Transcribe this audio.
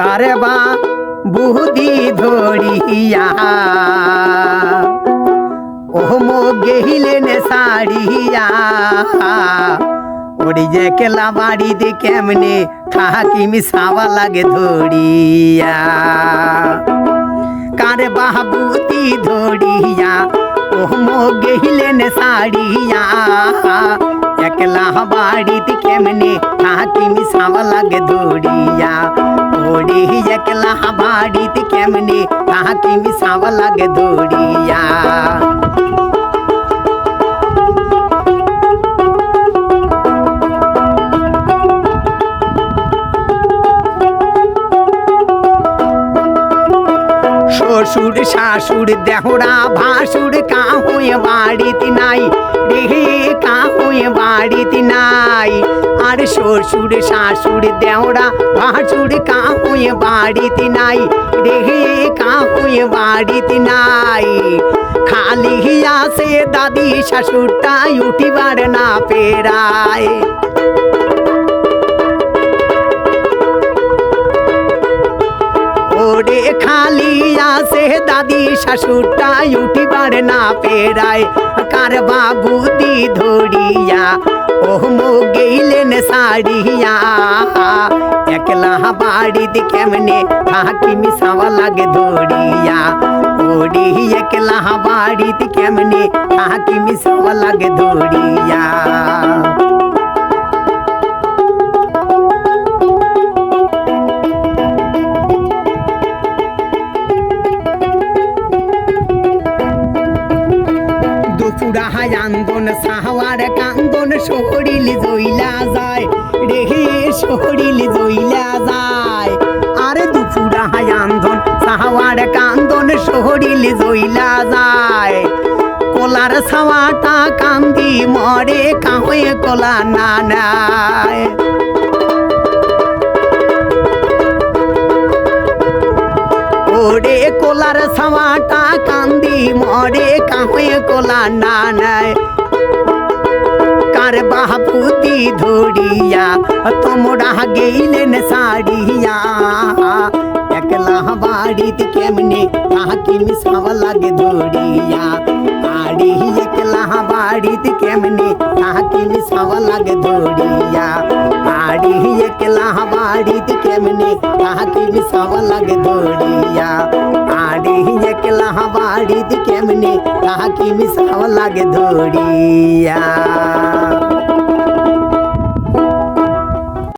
কারবা বুদ্ধি ধরিয়া ও মো গেহিলেন সাড়িয়া ওরে যে কেলা বাড়িতে কেমনে থাকিমি সাবা লাগে ধরিয়া কারে বাবুতি ধরিয়া ও মো গেহিলেন সাড়িয়া একলা বাড়িতে কেমনে থাকিমি সাবা লাগে ধরিয়া ওরে একলা বাড়িতে কেমনে থাকিমি সাবা লাগে ধরিয়া শ্বশুর শাশুর দেহরা ভাসুর কাহুয়ে বাড়িতে নাই রে কাহুয়ে বাড়িতে নাই আর শ্বশুর শাশুর দেহরা ভাসুর কাহুয়ে বাড়িতে নাই রে কাহুয়ে বাড়িতে নাই খালি আসে দাদি শাশুরটা উঠিবার না পেরায় ওরে খালি আসে দাদি শাশুরটা উঠিবার না পেরায় কার বাবুদি ধরিয়া ও মো গেইলেন সাড়িয়া একলা বাড়িতে কেমনে থাকিমি সাবা লাগে ধরিয়া ওরে একলা বাড়িতে কেমনে থাকিমি সাবা লাগে ধরিয়া পুরাহায় আন্দন সাহাওয়ার কান্দন শহরিল জইলা যায় রে শহরিল জইলা যায় আরে দুপুরাহায় আন্দন সাহাওয়ার কান্দন শহরিল জইলা যায় কোলার সাওয়াটা কান্দি মরে কাহয়ে কোলা না নাই ওরে কোলার সাওয়াটা কান্দি মরে কাহয়ে কোলা না নাই কার বাবুদি ধরিয়া তোমরা গেইলেন সাড়িয়া একলা বাড়িতে কেমনে থাকিমি সাবা লাগে ধরিয়া আরে একলা বাড়িতে কেমনে থাকিমি সাবা লাগে ধরিয়া আরে একলা বাড়িতে কেমনে থাকিমি সাবা লাগে ধরিয়া আরে একলা বাড়িতে কেমনে থাকিমি সাবা লাগে ধরিয়া